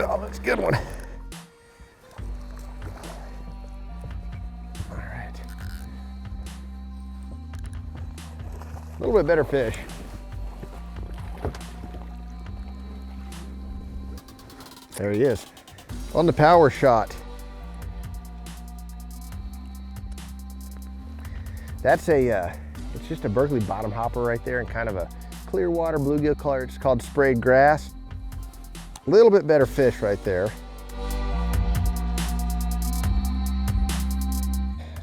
job. That's a good one. All right. A little bit better fish. There he is. On the power shot. That's it's just a Berkeley bottom hopper right there and kind of a clear water bluegill color. It's called sprayed grass. A little bit better fish right there.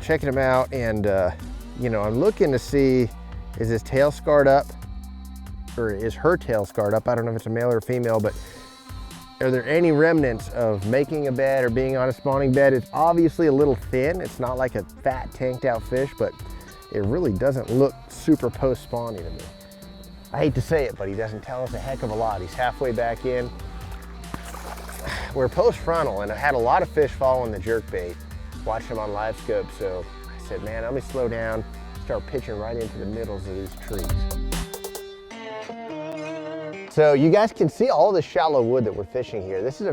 Checking him out, and you know, I'm looking to see, is his tail scarred up, or is her tail scarred up? I don't know if it's a male or a female, but are there any remnants of making a bed or being on a spawning bed? It's obviously a little thin. It's not like a fat tanked out fish, but it really doesn't look super post-spawning to me. I hate to say it, but he doesn't tell us a heck of a lot. He's halfway back in. We're post-frontal, and I had a lot of fish following the jerkbait, watching him on live scope, so I said, man, let me slow down, start pitching right into the middles of these trees. So you guys can see all the shallow wood that we're fishing here. This is a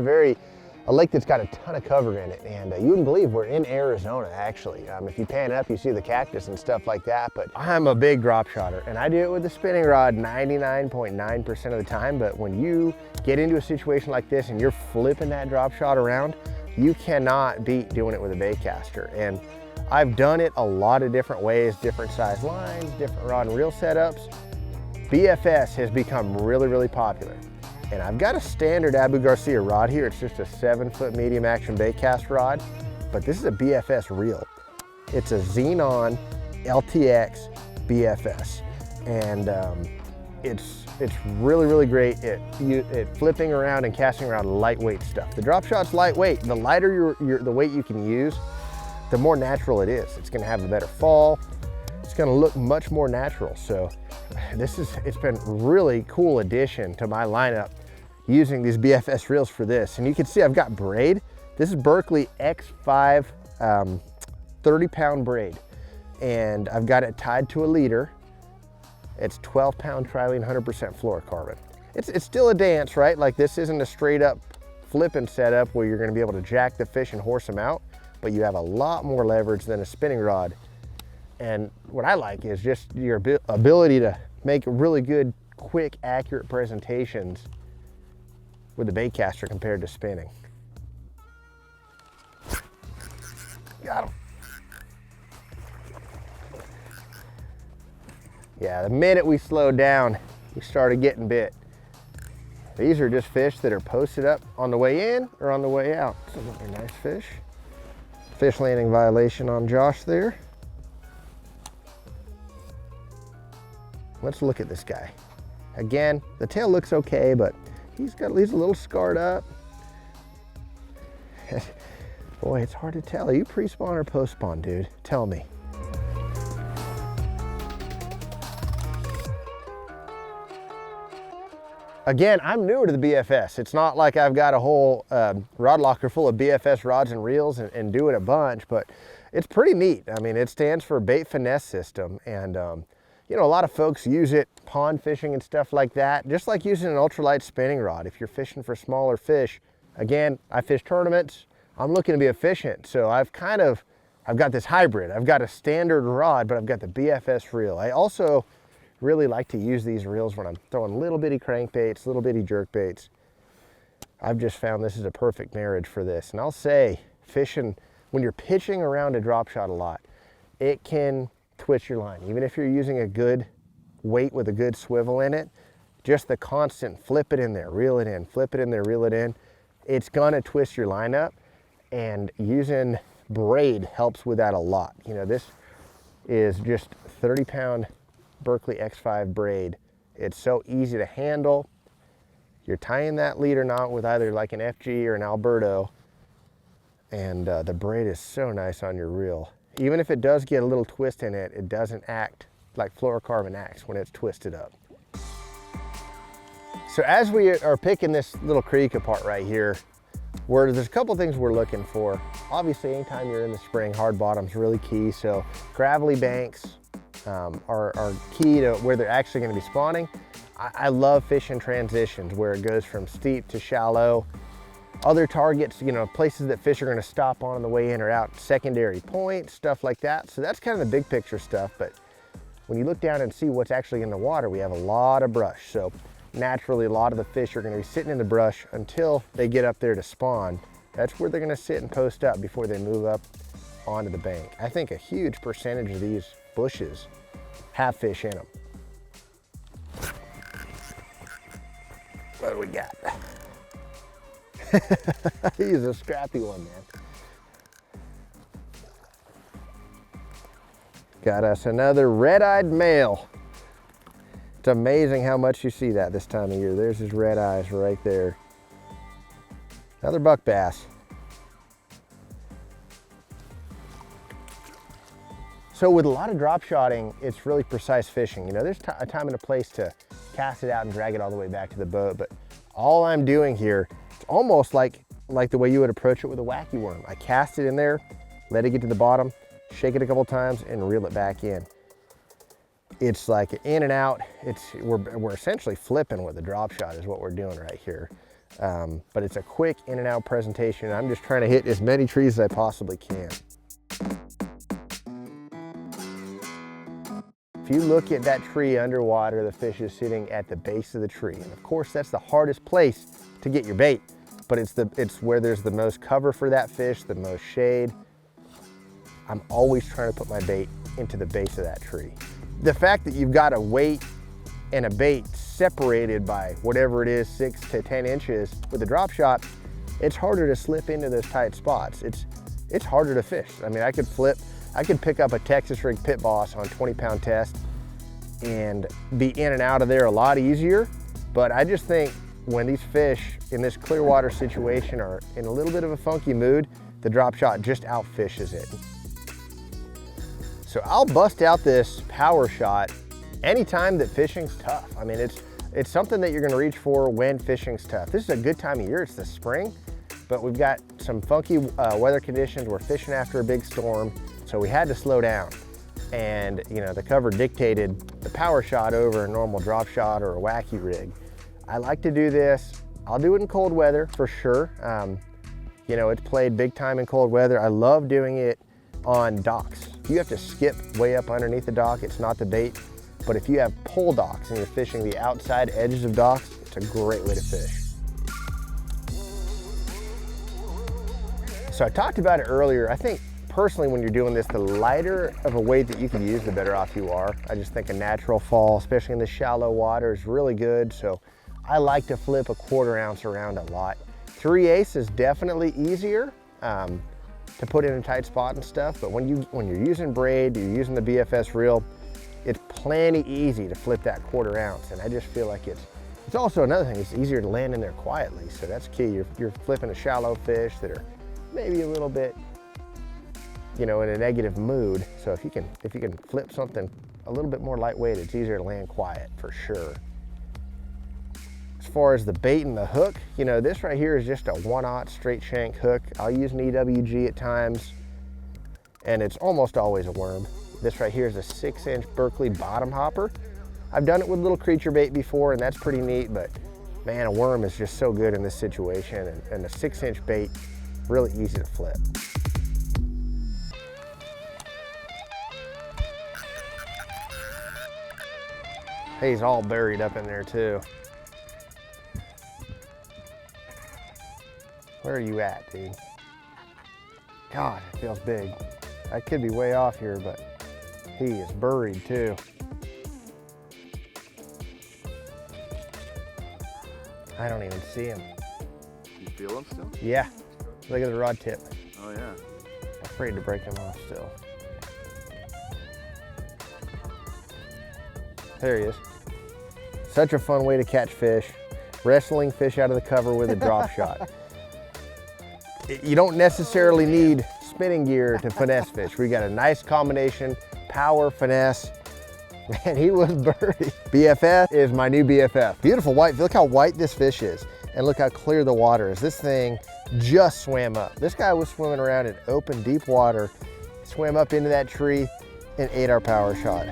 lake that's got a ton of cover in it, and you wouldn't believe we're in Arizona, actually. If you pan up, you see the cactus and stuff like that, but I'm a big drop shotter, and I do it with a spinning rod 99.9% of the time, but when you get into a situation like this and you're flipping that drop shot around, you cannot beat doing it with a bait caster. And I've done it a lot of different ways, different size lines, different rod and reel setups. BFS has become really, really popular. And I've got a standard Abu Garcia rod here. It's just a 7-foot medium action bait cast rod, but this is a BFS reel. It's a Xenon LTX BFS. And it's really, really great at flipping around and casting around lightweight stuff. The drop shot's lightweight. The lighter the weight you can use, the more natural it is. It's gonna have a better fall. It's gonna look much more natural. So it's been a really cool addition to my lineup using these BFS reels for this. And you can see I've got braid. This is Berkeley X5 30-pound braid. And I've got it tied to a leader. It's 12-pound trilene, 100% fluorocarbon. It's still a dance, right? Like, this isn't a straight up flipping setup where you're gonna be able to jack the fish and horse them out, but you have a lot more leverage than a spinning rod. And what I like is just your ability to make really good, quick, accurate presentations with the bait caster compared to spinning. Got him. Yeah, the minute we slowed down, we started getting bit. These are just fish that are posted up on the way in or on the way out. So those are nice fish. Fish landing violation on Josh there. Let's look at this guy. Again, the tail looks okay, but he's a little scarred up. Boy, it's hard to tell. Are you pre-spawn or post-spawn, dude? Tell me. Again, I'm newer to the BFS. It's not like I've got a whole rod locker full of BFS rods and reels and do it a bunch, but it's pretty neat. I mean, it stands for Bait Finesse System, and you know, a lot of folks use it pond fishing and stuff like that, just like using an ultralight spinning rod. If you're fishing for smaller fish, again, I fish tournaments, I'm looking to be efficient. So I've got this hybrid. I've got a standard rod, but I've got the BFS reel. I also really like to use these reels when I'm throwing little bitty crankbaits, little bitty jerkbaits. I've just found this is a perfect marriage for this. And I'll say, fishing, when you're pitching around a drop shot a lot, it can twist your line. Even if you're using a good weight with a good swivel in it, just the constant flip it in there, reel it in, flip it in there, reel it in, it's gonna twist your line up, and using braid helps with that a lot. You know, this is just 30-pound Berkeley X5 braid. It's so easy to handle. You're tying that leader knot with either like an FG or an Alberto, and the braid is so nice on your reel. Even if it does get a little twist in it, it doesn't act like fluorocarbon acts when it's twisted up. So as we are picking this little creek apart right here, there's a couple things we're looking for. Obviously, anytime you're in the spring, hard bottom's really key. So gravelly banks are key to where they're actually gonna be spawning. I love fishing transitions where it goes from steep to shallow. other targets, you know, places that fish are gonna stop on the way in or out, secondary points, stuff like that. So that's kind of the big picture stuff. But when you look down and see what's actually in the water, we have a lot of brush. So naturally, a lot of the fish are gonna be sitting in the brush until they get up there to spawn. That's where they're gonna sit and post up before they move up onto the bank. I think a huge percentage of these bushes have fish in them. What do we got? He's a scrappy one, man. Got us another red-eyed male. It's amazing how much you see that this time of year. There's his red eyes right there. Another buck bass. So with a lot of drop shotting, it's really precise fishing. You know, there's a time and a place to cast it out and drag it all the way back to the boat, but all I'm doing here, it's almost like the way you would approach it with a wacky worm. I cast it in there, let it get to the bottom, shake it a couple times, and reel it back in. It's like in and out. We're essentially flipping with a drop shot is what we're doing right here. But it's a quick in and out presentation. I'm just trying to hit as many trees as I possibly can. If you look at that tree underwater, the fish is sitting at the base of the tree. And of course, that's the hardest place to get your bait, but it's where there's the most cover for that fish, the most shade. I'm always trying to put my bait into the base of that tree. The fact that you've got a weight and a bait separated by whatever it is, 6 to 10 inches with a drop shot, it's harder to slip into those tight spots. It's harder to fish. I mean, I could pick up a Texas rig pit boss on 20-pound test and be in and out of there a lot easier. But I just think when these fish in this clear water situation are in a little bit of a funky mood, the drop shot just outfishes it. So I'll bust out this power shot anytime that fishing's tough. I mean, it's something that you're gonna reach for when fishing's tough. This is a good time of year, it's the spring, but we've got some funky weather conditions. We're fishing after a big storm, so we had to slow down. And you know, the cover dictated the power shot over a normal drop shot or a wacky rig. I like to do this. I'll do it in cold weather for sure. You know, it's played big time in cold weather. I love doing it on docks. You have to skip way up underneath the dock, it's not the bait. But if you have pole docks and you're fishing the outside edges of docks, it's a great way to fish. So I talked about it earlier. I think personally when you're doing this, the lighter of a weight that you can use, the better off you are. I just think a natural fall, especially in the shallow water, is really good. So I like to flip a 1/4 ounce around a lot. 3/8 is definitely easier to put in a tight spot and stuff, but when you're using braid, you're using the BFS reel, it's plenty easy to flip that 1/4 ounce. And I just feel like it's also another thing, it's easier to land in there quietly. So that's key. You're flipping a shallow fish that are maybe a little bit, you know, in a negative mood. So if you can flip something a little bit more lightweight, it's easier to land quiet for sure. As far as the bait and the hook, you know, this right here is just a 1/0 straight shank hook. I'll use an EWG at times, and it's almost always a worm. This right here is a 6-inch Berkeley bottom hopper. I've done it with little creature bait before, and that's pretty neat, but man, a worm is just so good in this situation, and a 6-inch bait, really easy to flip. He's all buried up in there too. Where are you at, dude? God, it feels big. I could be way off here, but he is buried too. I don't even see him. You feel him still? Yeah, look at the rod tip. Oh yeah. Afraid to break him off still. There he is. Such a fun way to catch fish. Wrestling fish out of the cover with a drop shot. You don't necessarily need spinning gear to finesse fish. We got a nice combination, power, finesse. Man, he was buried. BFS is my new BFF. Beautiful white, look how white this fish is. And look how clear the water is. This thing just swam up. This guy was swimming around in open, deep water, swam up into that tree and ate our power shot.